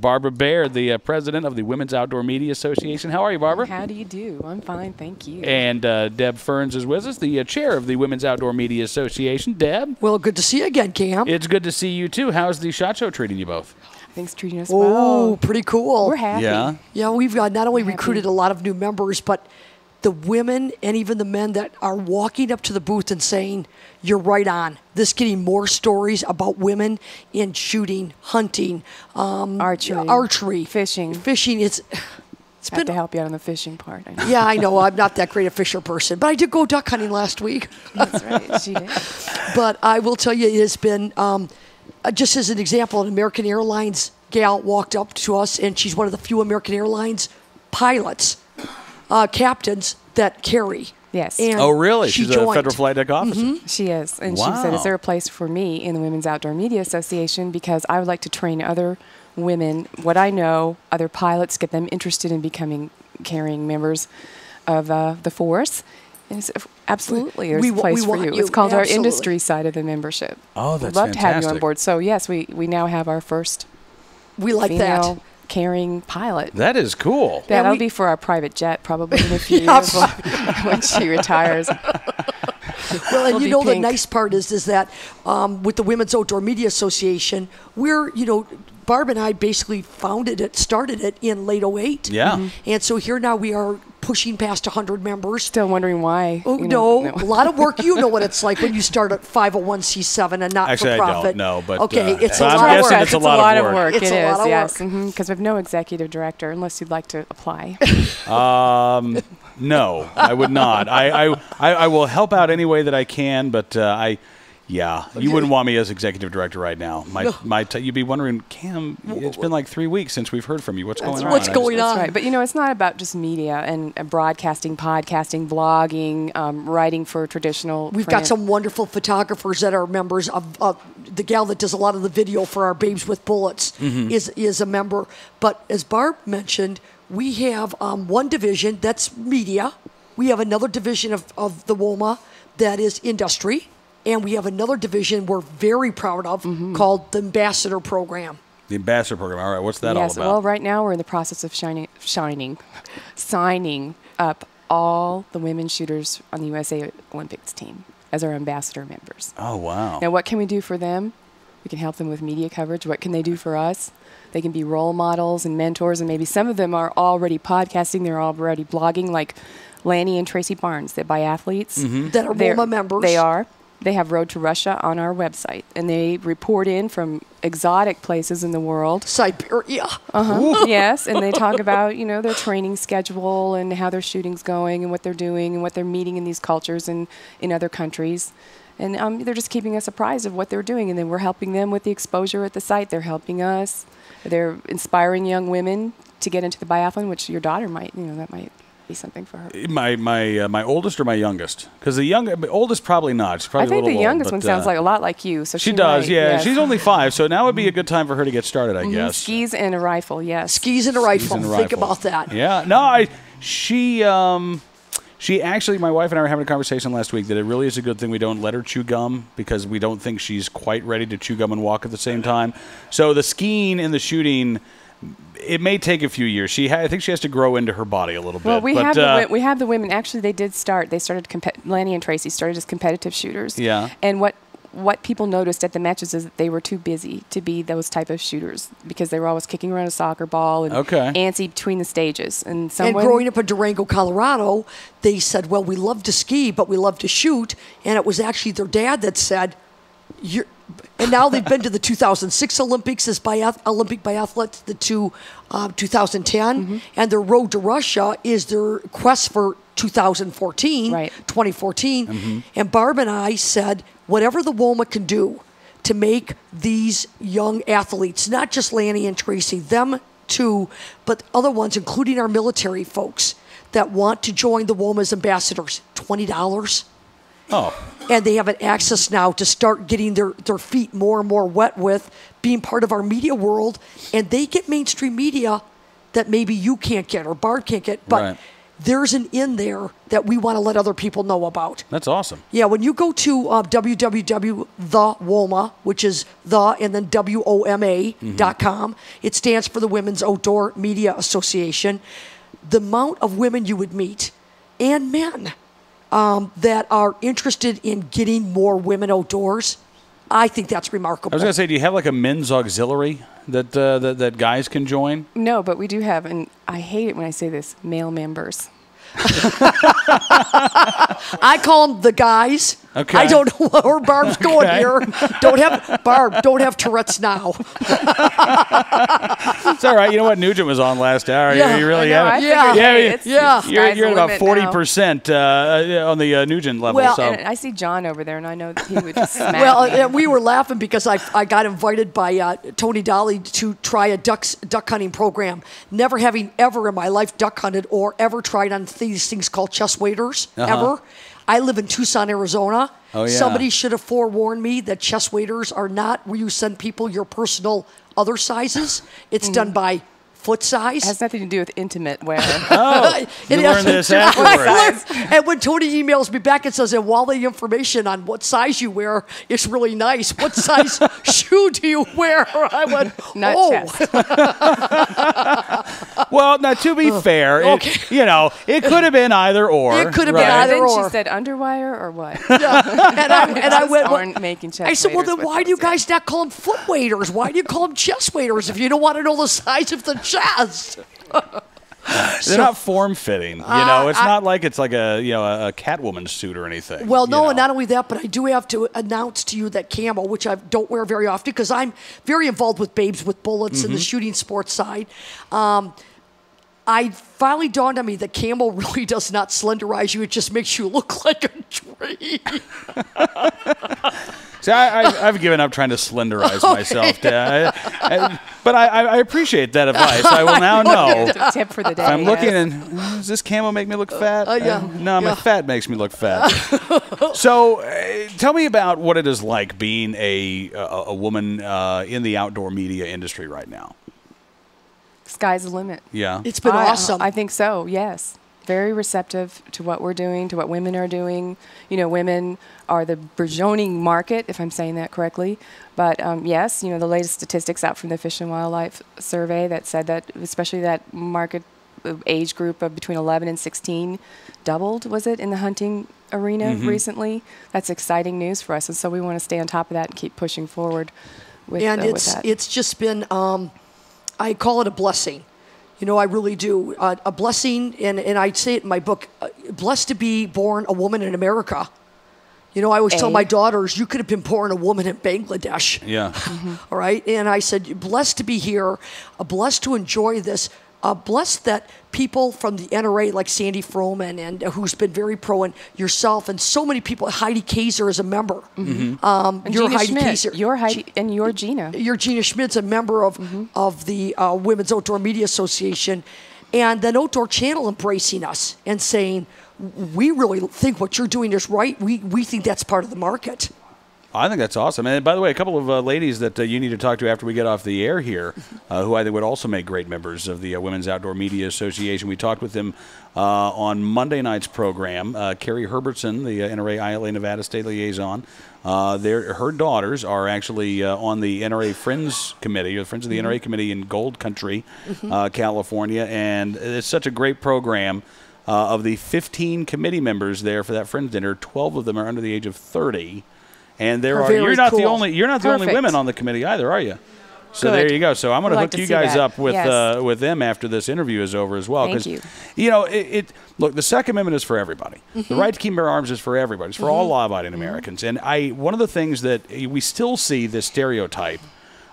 Barbara Baird, the president of the Women's Outdoor Media Association. How are you, Barbara? How do you do? I'm fine, thank you. And Deb Ferns is with us, the chair of the Women's Outdoor Media Association. Deb? Well, good to see you again, Cam. It's good to see you, too. How's the SHOT Show treating you both? Things treating us well. Oh, pretty cool. We're happy. Yeah? Yeah, we've not only recruited a lot of new members, but the women and even the men that are walking up to the booth and saying, you're right on. This getting more stories about women in shooting, hunting, archery, fishing. Fishing, it's I have to help you out on the fishing part. I know. Yeah, I know. I'm not that great a fisher person, but I did go duck hunting last week. That's right, she did. But I will tell you, it has been, just as an example, an American Airlines gal walked up to us, and she's one of the few American Airlines pilots, captains that carry. Yes. And oh, really? She's joined. a federal flight deck officer? She is. And Wow. she said, is there a place for me in the Women's Outdoor Media Association? Because I would like to train other women, what I know, other pilots, get them interested in becoming carrying members of the force. And absolutely, there's a place for you. It's called our industry side of the membership. Oh, that's We'd love to have you fantastic. on board. So, yes, we now have our first female carrying pilot. That is cool. Yeah, that'll be for our private jet probably in a few years when she retires. Well, and the nice part is that with the Women's Outdoor Media Association, we're, Barb and I basically started it in late 2008. Yeah. And so here now we are pushing past 100 members. Still wondering why. Oh, no, a lot of work. You know what it's like when you start at 501c7 and not Actually, for profit. I don't know, but okay, it's a I'm lot of guessing work. it's a lot of work. It It's a lot is, of yes, work. because we have no executive director unless you'd like to apply. No, I would not. I will help out any way that I can, but you wouldn't want me as executive director right now. You'd be wondering, Cam, it's been like 3 weeks since we've heard from you. What's going on? What's going on? That's right. But, it's not about just media and broadcasting, podcasting, blogging, writing for traditional We've got some wonderful photographers that are members of the gal that does a lot of the video for our Babes with Bullets is a member. But as Barb mentioned, we have one division that's media. We have another division of the WOMA that is industry. And we have another division we're very proud of called the Ambassador Program. The Ambassador Program. All right, what's that all about? Well, right now we're in the process of signing up all the women shooters on the USA Olympics team as our ambassador members. Oh, wow. Now, what can we do for them? We can help them with media coverage. What can they do for us? They can be role models and mentors, and maybe some of them are already podcasting. They're already blogging, like Lanny and Tracy Barnes, the biathletes. That are WOMA members. They are. They have Road to Russia on our website, and they report in from exotic places in the world. Siberia. Yes, and they talk about, their training schedule and how their shooting's going and what they're doing and what they're meeting in these cultures and in other countries. And they're just keeping us apprised of what they're doing, and then we're helping them with the exposure at the site. They're helping us. They're inspiring young women to get into the biathlon, which your daughter might, that might be something for her. My oldest or my youngest? Because the oldest probably not. She's probably I think a little the youngest old, one sounds like a lot like you. So she does, might, yeah. yes. She's only 5, so now would be a good time for her to get started, I guess. Skis and a rifle, yes. Skis and a rifle. Think about that. Yeah. No, she actually, my wife and I were having a conversation last week that it really is a good thing we don't let her chew gum because we don't think she's quite ready to chew gum and walk at the same time. So the skiing and the shooting, it may take a few years. I think she has to grow into her body a little bit. Well, we have the women. Actually, they started. Lanny and Tracy started as competitive shooters. Yeah. And what people noticed at the matches is that they were too busy to be those type of shooters because they were always kicking around a soccer ball and antsy between the stages. And growing up in Durango, Colorado, they said, well, we love to ski, but we love to shoot. And it was actually their dad that said, and now they've been to the 2006 Olympics as Olympic biathletes, the 2010, and their Road to Russia is their quest for 2014. And Barb and I said, whatever the WOMA can do to make these young athletes, not just Lanny and Tracy, them too, but other ones, including our military folks that want to join the WOMA as ambassadors, $20. Oh. And they have an access now to start getting their feet more and more wet with being part of our media world. And they get mainstream media that maybe you can't get or Bard can't get. But there's an in there that we want to let other people know about. That's awesome. Yeah, when you go to www.thewoma, which is the and then WOMA.com, it stands for the Women's Outdoor Media Association. The amount of women you would meet and men that are interested in getting more women outdoors, I think that's remarkable. I was going to say, do you have like a men's auxiliary that guys can join? No, but we do have, and I hate it when I say this, male members. I call them the guys. Okay. I don't know where Barb's going here. Don't have Tourette's now. It's all right. You know what? Nugent was on last hour. Yeah, you really I have. figured, hey, it's You're at about sky's the limit now. 40% on the Nugent level. Well, so. And I see John over there, and I know that he would just smack Well, me. we were laughing because I got invited by Tony Dolly to try a duck hunting program. Never having ever in my life duck hunted or ever tried on these things called chest waders, ever. I live in Tucson, Arizona. Oh, yeah. Somebody should have forewarned me that chest waders are not where you send people your personal other sizes. It's done by foot size. It has nothing to do with intimate wear. Oh, you learned this afterwards. And when Tony emails me back and says, and while the information on what size you wear is really nice, what size shoe do you wear? I went, Not oh. chest. Well, now to be fair, okay. it could have been either or. It could have been right? either Then or. she said underwire or what? Yeah. And I went, aren't making chest I said, well, then waders with why do you those yet. guys not call them foot waders? Why do you call them chest waders if you don't want to know the size of the chest? They're not form fitting. It's not like it's like a Catwoman suit or anything. Well, no, and not only that, but I do have to announce to you that camo, which I don't wear very often because I'm very involved with Babes with Bullets and the shooting sports side. I finally dawned on me that camo really does not slenderize you. It just makes you look like a tree. See, I've given up trying to slenderize myself, Dad. But I appreciate that advice. I will now know. It's a tip for the day. If I'm looking yes. and does this camo make me look fat? Yeah. No, my fat makes me look fat. So tell me about what it is like being a woman in the outdoor media industry right now. Sky's the limit. Yeah. It's been awesome. I think so, yes. Very receptive to what we're doing, to what women are doing. Women are the burgeoning market, if I'm saying that correctly. But yes, the latest statistics out from the Fish and Wildlife Survey that said that, especially that market age group of between 11 and 16 doubled, was it, in the hunting arena recently? That's exciting news for us. And so we want to stay on top of that and keep pushing forward with that. It's just been, I call it a blessing. I really do. A blessing, and I say it in my book, blessed to be born a woman in America. I always tell my daughters, you could have been born a woman in Bangladesh. Yeah. All right? And I said, blessed to be here, blessed to enjoy this, blessed that people from the NRA like Sandy Froman and who's been very pro, and yourself and so many people. Heidi Kaiser is a member. And You're Gina Heidi Schmidt. Kaiser. You're Heidi, and you're Gina. You're Gina Schmidt's a member of the Women's Outdoor Media Association, and then Outdoor Channel embracing us and saying, we really think what you're doing is right. We think that's part of the market. I think that's awesome. And by the way, a couple of ladies that you need to talk to after we get off the air here, who I think would also make great members of the Women's Outdoor Media Association. We talked with them on Monday night's program. Carrie Herbertson, the NRA ILA Nevada State Liaison, her daughters are actually on the NRA Friends Committee, or Friends of the NRA Committee in Gold Country, California. And it's such a great program. Of the 15 committee members there for that Friends dinner, 12 of them are under the age of 30. And you're not the only women on the committee either, are you? So Good. there you go. So I'm going to hook you guys up with Yes. with them after this interview is over as well. Thank you. Look, the Second Amendment is for everybody. The right to keep and bear arms is for everybody. It's for all law-abiding Americans. And one of the things that we still see this stereotype.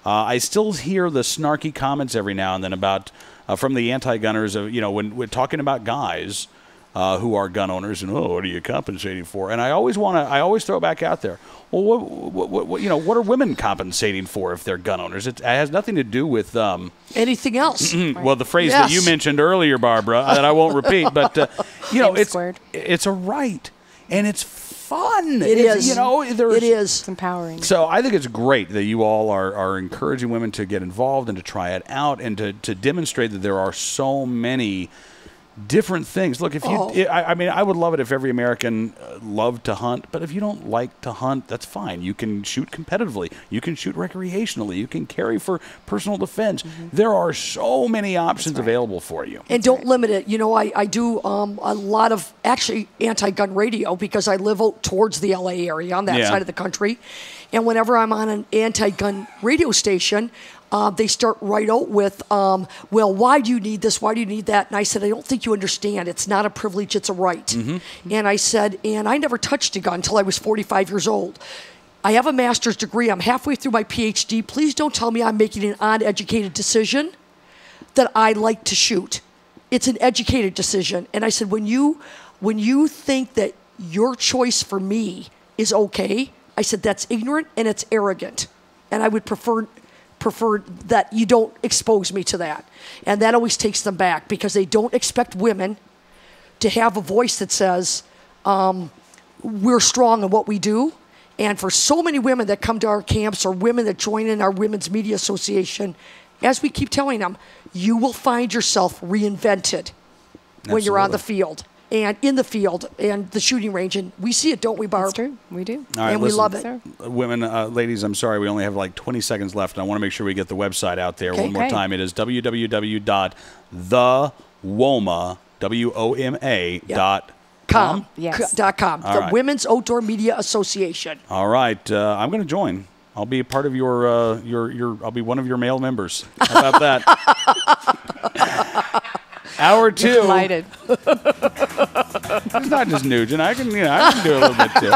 I still hear the snarky comments every now and then about from the anti-gunners of when we're talking about guys. Who are gun owners and what are you compensating for? And I always throw it back out there. Well, what are women compensating for if they're gun owners? It has nothing to do with Anything else? well, the phrase that you mentioned earlier, Barbara, that I won't repeat, but it's a right and it's fun. It is. It is. It's empowering. So I think it's great that you all are encouraging women to get involved and to try it out and to demonstrate that there are so many different things. Look, if you, I mean, I would love it if every American loved to hunt, but if you don't like to hunt, that's fine. You can shoot competitively. You can shoot recreationally. You can carry for personal defense. There are so many options available for you. And don't limit it. You know, I do a lot of actually anti-gun radio because I live out towards the LA area on that side of the country. And whenever I'm on an anti-gun radio station, they start right out with, well, why do you need this? Why do you need that? And I said, I don't think you understand. It's not a privilege, it's a right. And I said, and I never touched a gun until I was 45 years old. I have a master's degree. I'm halfway through my PhD. Please don't tell me I'm making an uneducated decision that I like to shoot. It's an educated decision. And I said, when you think that your choice for me is okay, I said, that's ignorant and it's arrogant. And I would prefer that you don't expose me to that. And that always takes them back because they don't expect women to have a voice that says, we're strong in what we do. And for so many women that come to our camps or women that join in our Women's Media Association, as we keep telling them, you will find yourself reinvented when you're on the field. And in the field and the shooting range. And we see it, don't we, Barb? That's true. We do. All right, and listen, we love it. Sir. Women, ladies, I'm sorry. We only have like 20 seconds left. And I want to make sure we get the website out there one more time. It is www.thewoma.com. Yes. .com. The Women's Outdoor Media Association. All right. I'm going to join. I'll be part of your I'll be one of your male members. How about that? Hour 2. Delighted. It's not just Nugent. I can do a little bit too.